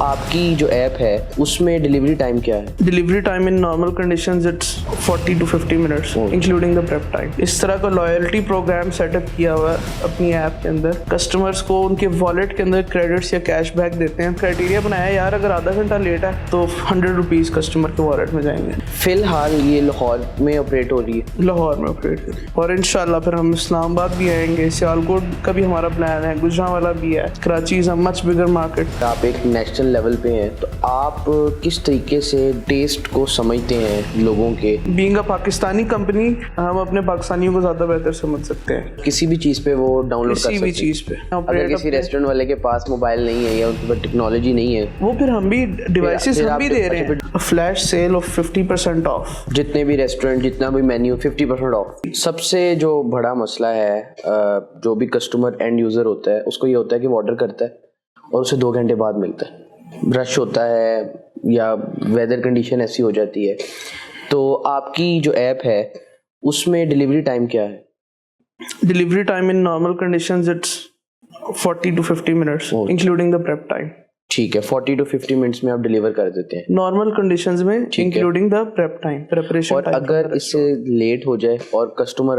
आपकी जो ऐप है उसमें डिलीवरी टाइम क्या है? Delivery time in normal conditions it's 40 to 50 minutes including the prep time. इस तरह का लॉयल्टी प्रोग्राम सेटअप किया हुआ है अपनी ऐप के अंदर। कस्टमर्स को उनके वॉलेट के अंदर क्रेडिट्स या कैशबैक देते हैं। क्राइटेरिया बनाया है यार, अगर आधा घंटा लेट है तो 100 रुपीज़ कस्टमर के वॉलेट में जाएंगे। फिलहाल ये लाहौर में ऑपरेट हो रही है। लाहौर में ऑपरेट करें और इंशाल्लाह फिर हम इस्लामाबाद भी आएंगे, सियालकोट का भी हमारा प्लान है, गुजरांवाला भी है, Karachi is a much bigger market. आप एक नेशनल लेवल पे हैं तो आप किस तरीके से टेस्ट को समझते हैं लोगों के? बीइंग अ पाकिस्तानी कंपनी हम अपने पाकिस्तानियों को ज़्यादा बेहतर समझ सकते हैं। किसी भी चीज़ पे वो डाउनलोड कर सकते हैं। किसी भी चीज़ पे अगर किसी रेस्टोरेंट वाले के पास मोबाइल नहीं है या उनके पास टेक्नोलॉजी नहीं है, वो फिर हम भी डिवाइसेस हम भी दे रहे हैं। फ्लैश सेल ऑफ 50% ऑफ, जितने भी रेस्टोरेंट, जितना भी मेन्यू 50% ऑफ। सबसे जो बड़ा मसला है जो भी कस्टमर एंड यूज़र होता है उसको ये होता है कि वो ऑर्डर करता है और उसे 2 घंटे बाद मिलता है। रश होता है या वेदर कंडीशन ऐसी हो जाती है। तो आपकी जो ऐप है उसमें डिलीवरी टाइम क्या है? Delivery time in normal conditions it's 40 to 50 minutes including the prep time. ठीक है, 40 to 50 मिनट्स में आप डिलीवर कर देते हैं नॉर्मल कंडीशंस में, including the prep time, preparation. और अगर इससे लेट हो जाए और कस्टमर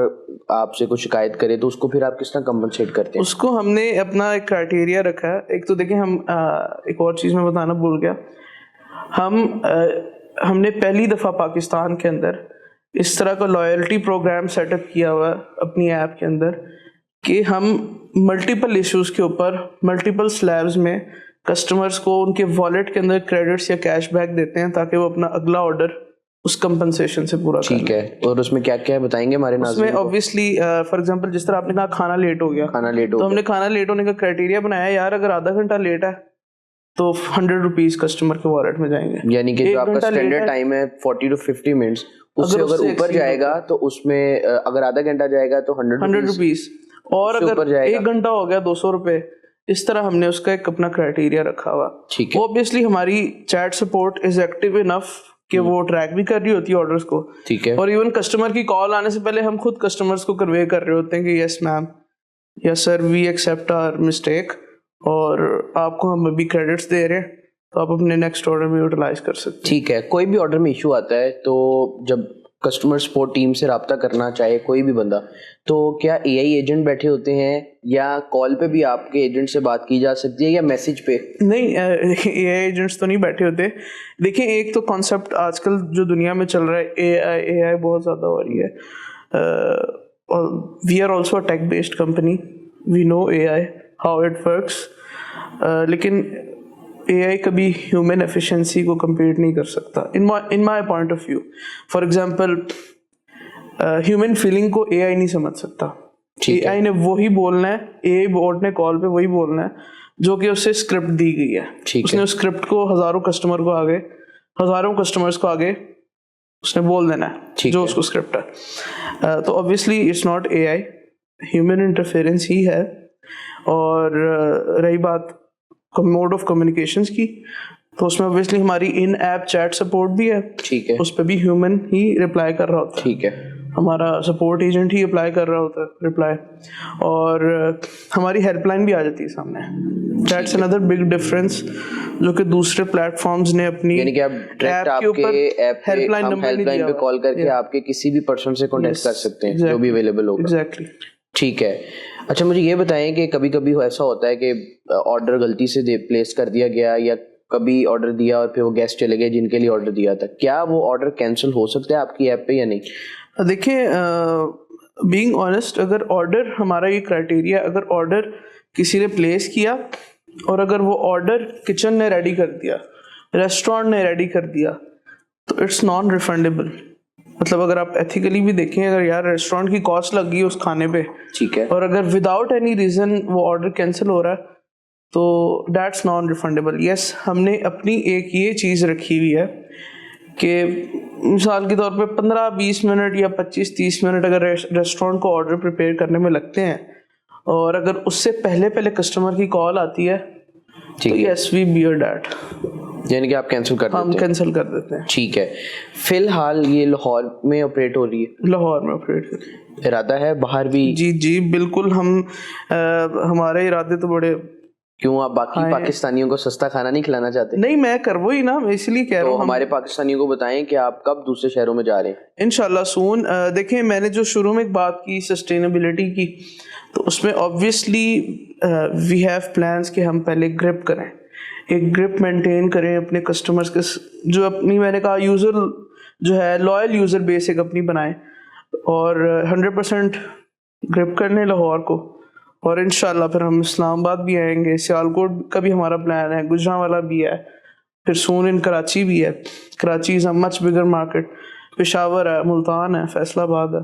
आपसे कुछ शिकायत करे तो उसको फिर आप किस तरह कंपनसेट करते हैं? उसको हमने अपना एक क्राइटेरिया रखा है। एक तो देखिए हम एक और चीज़ मैं बताना भूल गया। हमने पहली दफ़ा पाकिस्तान के अंदर इस तरह का लॉयल्टी प्रोग्राम सेटअप किया हुआ है अपनी ऐप के अंदर कि हम मल्टीपल इश्यूज़ के ऊपर मल्टीपल स्लैब्स में कस्टमर्स को उनके वॉलेट के अंदर क्रेडिट्स या कैशबैक देते हैं ताकि वो अपना अगला ऑर्डर उस कंपनसेशन से पूरा करें। ठीक है, और उसमें क्या क्या है बताएंगे हमारे नाज़रीन उसमें ऑब्वियसली फॉर एग्जांपल जिस तरह आपने कहा खाना लेट हो गया, तो हमने खाना लेट होने का क्राइटेरिया बनाया है यार, अगर आधा घंटा लेट है तो 100 रुपीज़ कस्टमर के वॉलेट में जाएंगे। यानी कि जो आपका स्टैंडर्ड टाइम है 40 to 50 मिनट्स, उससे अगर ऊपर जाएगा तो उसमें अगर आधा घंटा जाएगा तो 100 रुपीज़, और अगर 1 घंटा हो गया 200 रुपये। इस तरह हमने उसका एक अपना क्राइटेरिया रखा हुआ। ठीक है, ऑब्वियसली हमारी chat support is active enough कि वो ट्रैक भी कर रही होती है ऑर्डर्स को। ठीक है, और इवन कस्टमर की कॉल आने से पहले हम खुद कस्टमर्स को कन्वे कर रहे होते हैं कि yes ma'am, yes sir, we accept our mistake और आपको हम अभी क्रेडिट्स दे रहे हैं तो आप अपने नेक्स्ट ऑर्डर में यूटिलाइज कर सकते हैं। ठीक है, कोई भी ऑर्डर में इशू आता है तो जब कस्टमर सपोर्ट टीम से रब्ता करना चाहे कोई भी बंदा, तो क्या एआई एजेंट बैठे होते हैं या कॉल पे भी आपके एजेंट से बात की जा सकती है या मैसेज पे? नहीं, एआई एजेंट्स तो नहीं बैठे होते। देखिए, एक तो कॉन्सेप्ट आजकल जो दुनिया में चल रहा है, एआई बहुत ज़्यादा हो रही है। We are also a tech based company, we know AI how it works, लेकिन एआई कभी ह्यूमन एफिशिएंसी को कम्पीट नहीं कर सकता in my point of view. For example, human feeling को एआई नहीं समझ सकता। एआई ने वही बोलना है, एआई बोर्ड ने कॉल पे वही बोलना है जो कि उससे स्क्रिप्ट दी गई है। उसने उस स्क्रिप्ट को हज़ारों कस्टमर्स को आगे उसने बोल देना है जो उसको स्क्रिप्ट है। तो obviously it's not AI, human interference ही है। और रही बात मोड ऑफ कम्युनिकेशंस की, तो उसमें ऑब्वियसली हमारी इन ऐप चैट सपोर्ट भी है। ठीक है, उस पर भी ह्यूमन ही रिप्लाई कर रहा होता है। ठीक है, हमारा सपोर्ट एजेंट ही अप्लाई कर रहा होता है रिप्लाई, और हमारी हेल्पलाइन भी आ जाती है सामने। दैट्स अनदर बिग डिफरेंस जो कि दूसरे प्लेटफॉर्म्स ने अपनी, यानी कि आप डायरेक्ट आपके ऐप हेल्पलाइन नंबर पे कॉल करके आपके किसी भी पर्सन से कांटेक्ट कर सकते हैं जो भी अवेलेबल होगा। एग्जैक्टली। ठीक है, अच्छा मुझे ये बताएं कि कभी कभी ऐसा होता है कि ऑर्डर गलती से प्लेस कर दिया गया या कभी ऑर्डर दिया और फिर वो गेस्ट चले गए जिनके लिए ऑर्डर दिया था, क्या वो ऑर्डर कैंसिल हो सकता है आपकी ऐप पे या नहीं? देखिए, बीइंग ऑनेस्ट, अगर ऑर्डर, हमारा ये क्राइटेरिया, अगर ऑर्डर किसी ने प्लेस किया और अगर वो ऑर्डर किचन ने रेडी कर दिया, रेस्टोरेंट ने रेडी कर दिया, तो इट्स नॉन रिफंडेबल। मतलब अगर आप एथिकली भी देखें, अगर यार रेस्टोरेंट की कॉस्ट लग गई उस खाने पे, ठीक है, और अगर विदाउट एनी रीज़न वो ऑर्डर कैंसिल हो रहा है तो दैट्स नॉन रिफंडेबल। यस, हमने अपनी एक ये चीज़ रखी हुई है कि मिसाल के तौर पे 15-20 मिनट या 25-30 मिनट अगर रेस्टोरेंट को ऑर्डर प्रिपेयर करने में लगते हैं और अगर उससे पहले कस्टमर की कॉल आती है तो यस, वी बियर दैट, यानी कि आप कैंसिल कर देते हैं? हम कैंसिल कर देते हैं। ठीक है, फिलहाल ये लाहौर में ऑपरेट हो रही है? लाहौर में ऑपरेट कर, इरादा है बाहर भी? जी बिल्कुल, हम हमारे इरादे तो बड़े क्यों, आप बाकी पाकिस्तानियों को सस्ता खाना नहीं खिलाना चाहते? नहीं, मैं कर वो ही ना, मैं इसलिए कह रहा हूँ। हमारे पाकिस्तानियों को बताएं कि आप कब दूसरे शहरों में जा रहे हैं। इंशाल्लाह सून। देखें, मैंने जो शुरू में एक बात की सस्टेनेबिलिटी की, तो उसमें ऑब्वियसली वी हैव प्लान्स कि हम पहले ग्रिप करें, एक ग्रिप मेंटेन करें अपने कस्टमर्स के, जो अपनी, मैंने कहा यूज़र जो है, लॉयल यूज़र बेस एक अपनी बनाएं और 100% ग्रिप करने लाहौर को। और इंशाल्लाह फिर हम इस्लामाबाद भी आएंगे, सियालकोट का भी हमारा प्लान है, गुजरांवाला भी है, फिर सून इन कराची भी है। Karachi is a much bigger market, Peshawar है, मुल्तान है, फैसलाबाद है,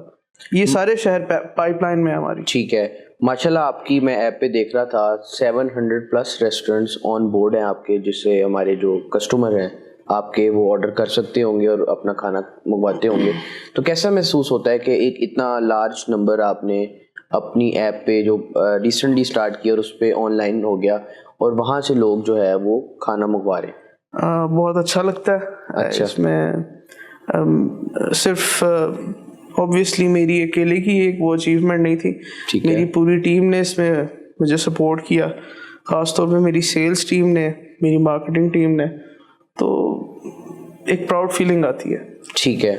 ये सारे शहर पाइपलाइन में है हमारी। ठीक है, माशाल्लाह। आपकी मैं ऐप पे देख रहा था 700+ रेस्टोरेंट्स ऑन बोर्ड हैं आपके, जिससे हमारे जो कस्टमर हैं आपके वो ऑर्डर कर सकते होंगे और अपना खाना मंगवाते होंगे। तो कैसा महसूस होता है कि एक इतना लार्ज नंबर आपने अपनी ऐप पे जो रिसेंटली स्टार्ट किया और उस पर ऑनलाइन हो गया और वहाँ से लोग जो है वो खाना मंगवा रहे हैं? बहुत अच्छा लगता है। अच्छा। इसमें सिर्फ ऑब्वियसली मेरी अकेले की एक वो अचीवमेंट नहीं थी, मेरी पूरी टीम ने इसमें मुझे सपोर्ट किया, ख़ासतौर पे मेरी सेल्स टीम ने, मेरी मार्केटिंग टीम ने, तो एक प्राउड फीलिंग आती है। ठीक है।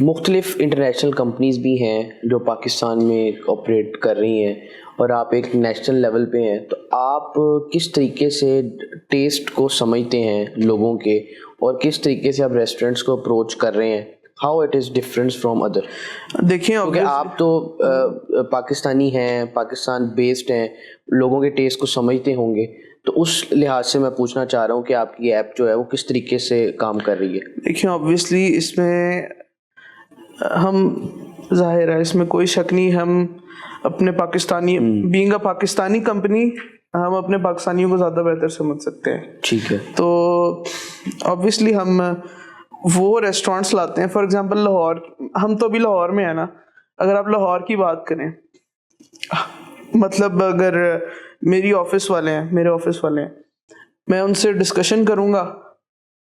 मुख्तलिफ इंटरनेशनल कंपनीज़ भी हैं जो पाकिस्तान में ऑपरेट कर रही हैं और आप एक नेशनल लेवल पे हैं, तो आप किस तरीके से टेस्ट को समझते हैं लोगों के और किस तरीके से आप रेस्टोरेंट्स को अप्रोच कर रहे हैं? How it is different from other? देखिए, क्योंकि आप तो पाकिस्तानी हैं, पाकिस्तान बेस्ड हैं, लोगों के टेस्ट को समझते होंगे, तो उस लिहाज से मैं पूछना चाह रहा हूँ कि आपकी ऐप जो है वो किस तरीके से काम कर रही है? देखिए, ऑब्वियसली इसमें हम, जाहिर है इसमें कोई शक नहीं, हम अपने Pakistani, being a Pakistani company, हम अपने पाकिस्तानियों को ज़्यादा बेहतर समझ सकते हैं। ठीक है। तो ऑब्वियसली हम वो रेस्टोरेंट्स लाते हैं, फॉर एग्जांपल लाहौर, हम तो अभी लाहौर में है ना, अगर आप लाहौर की बात करें, मतलब अगर मेरे ऑफिस वाले हैं, मैं उनसे डिस्कशन करूंगा,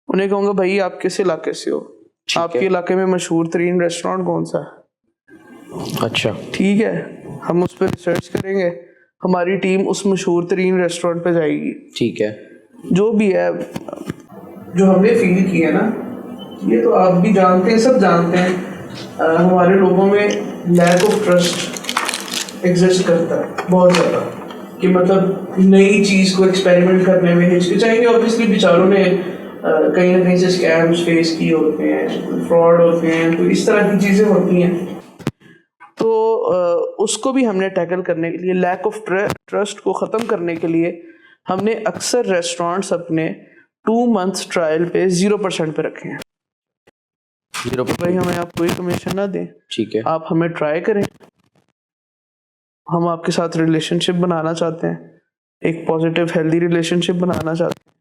उन्हें कहूँगा भाई आप किस इलाके से हो, आपके इलाके में मशहूर तरीन रेस्टोरेंट कौन सा है? अच्छा, ठीक है, हम उस पर रिसर्च करेंगे, हमारी टीम उस मशहूर तरीन रेस्टोरेंट पे जाएगी। ठीक है। जो भी है, जो हमने फील किया ना, ये तो आप भी जानते हैं, सब जानते हैं, हमारे लोगों में लैक ऑफ ट्रस्ट एग्जिस्ट करता है बहुत ज़्यादा, कि मतलब नई चीज़ को एक्सपेरिमेंट करने में हिचकिचाएंगे। ऑब्वियसली बेचारों ने कहीं ना कहीं से स्कैम्स फेस किए होते हैं, फ्रॉड होते हैं, तो इस तरह की चीज़ें होती हैं। तो उसको भी हमने टैकल करने के लिए, लैक ऑफ ट्रस्ट को ख़त्म करने के लिए, हमने अक्सर रेस्टोरेंट्स अपने 2 months ट्रायल पे 0% पे रखे हैं। 0%? भाई हमें आप कोई कमीशन ना दें, ठीक है, आप हमें ट्राई करें, हम आपके साथ रिलेशनशिप बनाना चाहते हैं, एक पॉजिटिव हेल्दी रिलेशनशिप बनाना चाहते हैं,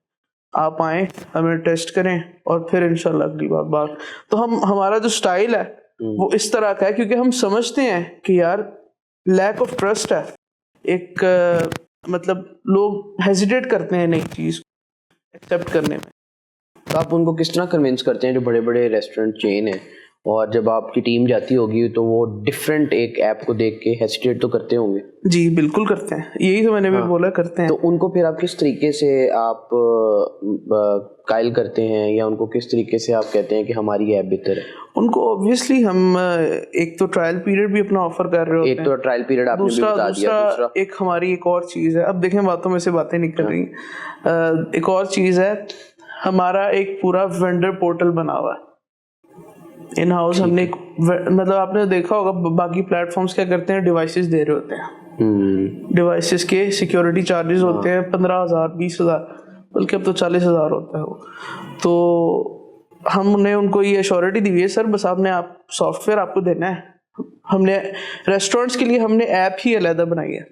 आप आएँ, हमें टेस्ट करें और फिर इंशाल्लाह अगली बात। तो हमारा जो स्टाइल है वो इस तरह का है, क्योंकि हम समझते हैं कि यार लैक ऑफ ट्रस्ट है, एक मतलब लोग हेजिटेट करते हैं नई चीज़ एक्सेप्ट करने में। तो आप उनको किस तरह कन्विंस करते हैं, जो बड़े बड़े रेस्टोरेंट चेन है, और जब आपकी टीम जाती होगी तो वो डिफरेंट एक ऐप को देख के हेजिटेट तो करते होंगे? जी बिल्कुल करते हैं, यही तो मैंने भी बोला, करते हैं। तो उनको फिर आप किस तरीके से आप कायल करते हैं, या उनको किस तरीके से आप कहते हैं कि हमारी ऐप बेहतर है? उनको ऑब्वियसली हम एक तो ट्रायल पीरियड भी अपना ऑफर कर रहे होते हैं। एक तो ट्रायल पीरियड आपने भी बता दिया, दूसरा एक हमारी एक और चीज़ है, अब देखें बातों में से बातें निकल रही हैं। एक और चीज़ है, हमारा एक पूरा वेंडर पोर्टल बना हुआ है इन हाउस। हमने एक, मतलब आपने देखा होगा बाकी प्लेटफॉर्म्स क्या करते हैं, डिवाइसेस दे रहे होते हैं, डिवाइसेस के सिक्योरिटी चार्जेस होते हैं 15,000 20,000, बल्कि अब तो 40,000 होता है वो। तो हमने उनको ये अश्योरिटी दी हुई है, सर बस आपने सॉफ्टवेयर आपको देना है। हमने रेस्टोरेंट्स के लिए हमने ऐप ही अलग बनाई है।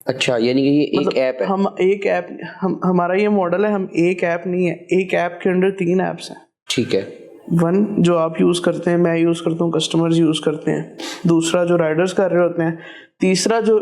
अच्छा, यानी कि ये मतलब एक ऐप है? हम एक ऐप, हमारा ये मॉडल है, हम एक ऐप नहीं है, एक ऐप के अंदर 3 ऐप्स हैं। ठीक है। 1 जो आप यूज़ करते हैं, मैं यूज़ करता हूँ, कस्टमर्स यूज़ करते हैं, दूसरा जो राइडर्स कर रहे होते हैं, तीसरा जो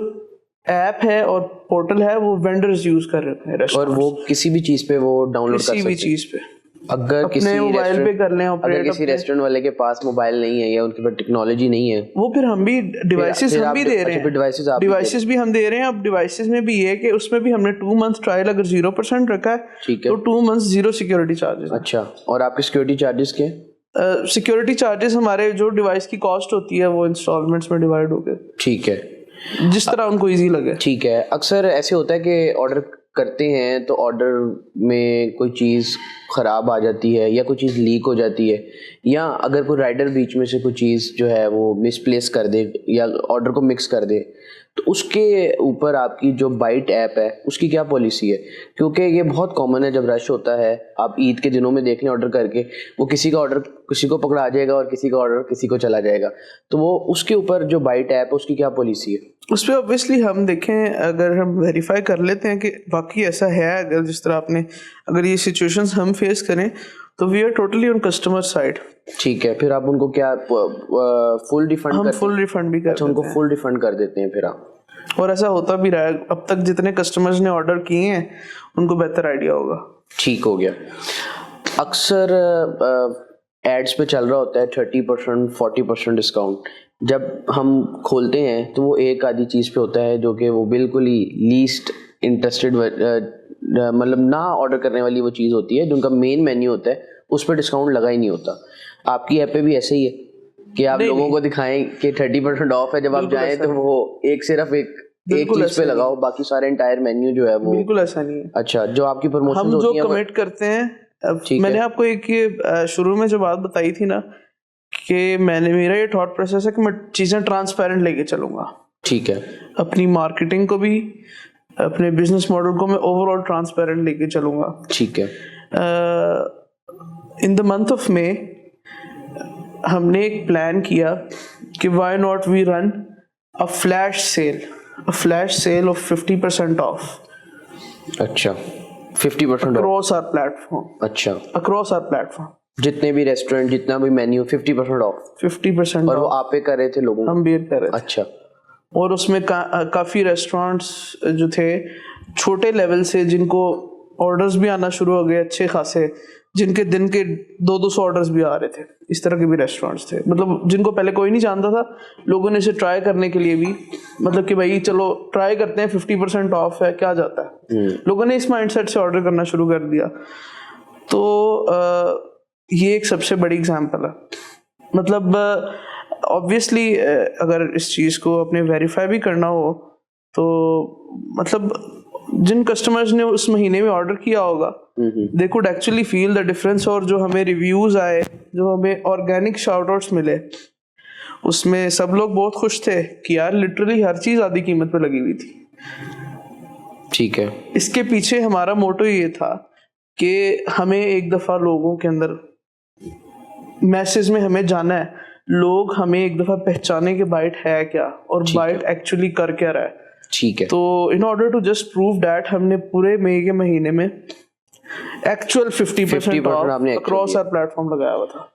ऐप है और पोर्टल है वो वेंडर्स यूज़ कर रहे होते हैं। और वो किसी भी चीज़ पे वो डाउनलोड कर सकते हैं? किसी भी चीज़ पे। अगर अपने किसी मोबाइल पे रेस्टोरेंट कर लें अगर ऑपरेट किसी रेस्टोरेंट वाले के पास मोबाइल नहीं है या उनके पास टेक्नोलॉजी नहीं है, वो फिर हम भी डिवाइसेस फिर हम आप भी दे रहे अच्छा, हैं, फिर डिवाइसेस आप भी दे रहे डिवाइसेस भी हम दे रहे हैं। अब डिवाइसेस में भी ये है कि उसमें भी हमने 2 मंथ ट्रायल अगर 0% रखा है ठीक है। तो 2 मंथ 0 सिक्योरिटी चार्जेस। अच्छा, और आपके सिक्योरिटी चार्जेस क्या है? सिक्योरिटी चार्जेस हमारे जो डिवाइस की कॉस्ट होती है वो इंस्टॉलमेंट्स में डिवाइड हो गए, ठीक है, जिस तरह उनको इजी लगे। ठीक है। अक्सर ऐसे होता है कि ऑर्डर करते हैं तो ऑर्डर में कोई चीज़ ख़राब आ जाती है या कोई चीज़ लीक हो जाती है, या अगर कोई राइडर बीच में से कोई चीज़ जो है वो मिसप्लेस कर दे या ऑर्डर को मिक्स कर दे, तो उसके ऊपर आपकी जो बाइट ऐप है उसकी क्या पॉलिसी है? क्योंकि ये बहुत कॉमन है, जब रश होता है, आप ईद के दिनों में देख लें ऑर्डर करके, वो किसी का ऑर्डर किसी को पकड़ा जाएगा और किसी का ऑर्डर किसी को चला जाएगा, तो वो उसके ऊपर जो बाइट ऐप है उसकी क्या पॉलिसी है? उस पर ऑब्वियसली हम देखें, अगर हम वेरीफाई कर लेते हैं कि वाकई ऐसा है, अगर जिस तरह आपने, अगर ये सिचुएशंस हम फेस करें तो we are totally on customer side. ठीक है, फिर आप उनको क्या फुल रिफंड हम फुल रिफंड भी कर अच्छा, उनको फुल रिफंड कर देते हैं फिर आप? और ऐसा होता भी रहा है, अब तक जितने कस्टमर्स ने ऑर्डर किए हैं उनको बेहतर आइडिया होगा। ठीक हो गया। अक्सर एड्स पे चल रहा होता है 30% 40% डिस्काउंट, जब हम खोलते हैं तो वो एक आधी चीज़ पे होता है जो कि वो बिल्कुल ही लीस्ट इंटरेस्टेड, मतलब ना ऑर्डर करने वाली वो चीज़ होती है, जो उनका मेन मेन्यू होता है उस पर डिस्काउंट लगा ही नहीं होता। आपकी ऐप पे भी ऐसे ही है कि आप लोगों को दिखाएं कि 30% ऑफ है, जब आप जाएं तो वो सिर्फ एक चीज पे लगाओ, बाकी सारे एंटायर मेन्यू जो है वो बिल्कुल ऐसा नहीं है। अच्छा, जो आपकी प्रमोशन हम होती जो है कमिट करते हैं, मैंने आपको एक ये शुरू में जो बात बताई थी ना कि मेरा ये थॉट प्रोसेस है कि मैं चीजें ट्रांसपेरेंट लेके चलूंगा। ठीक है, अपनी मार्केटिंग को भी, अपने बिजनेस मॉडल को मैं ओवरऑल ट्रांसपेरेंट लेके चलूंगा। ठीक है। In the month of May हमने एक प्लान किया कि why not we run a flash sale of 50% off. अच्छा, 50% अक्रॉस आवर प्लेटफॉर्म। अच्छा, अक्रॉस आवर प्लेटफॉर्म, जितने भी रेस्टोरेंट, जितना भी मेन्यू 50% ऑफ। 50% और वो आप पे कर रहे थे लोगों हम बेयर कर रहे थे। अच्छा, और उसमें काफ़ी रेस्टोरेंट्स जो थे छोटे लेवल से, जिनको ऑर्डर्स भी आना शुरू हो गए अच्छे खासे, जिनके दिन के 200 ऑर्डर्स भी आ रहे थे, इस तरह के भी रेस्टोरेंट्स थे। मतलब जिनको पहले कोई नहीं जानता था, लोगों ने इसे ट्राई करने के लिए भी, मतलब कि भाई चलो ट्राई करते हैं, 50% ऑफ है, क्या जाता है, लोगों ने इस माइंडसेट से ऑर्डर करना शुरू कर दिया। तो ये एक सबसे बड़ी एग्जांपल है। मतलब ऑब्वियसली अगर इस चीज़ को अपने वेरीफाई भी करना हो तो मतलब जिन कस्टमर्स ने उस महीने में ऑर्डर किया होगा, they could actually feel the difference. और जो हमें रिव्यूज आए, जो हमें ऑर्गेनिक शाउट आउट्स मिले, उसमें सब लोग बहुत खुश थे कि यार लिटरली हर चीज आधी कीमत पे लगी हुई थी। ठीक है, इसके पीछे हमारा मोटो ये था कि हमें एक दफा लोगों के अंदर मैसेज में हमें जाना है, लोग हमें एक दफा पहचाने के बाइट है क्या और बाइट एक्चुअली कर क्या रहा है। ठीक है। तो in order to just prove that हमने पूरे मई के महीने में actual 50% off across our platform लगाया हुआ था।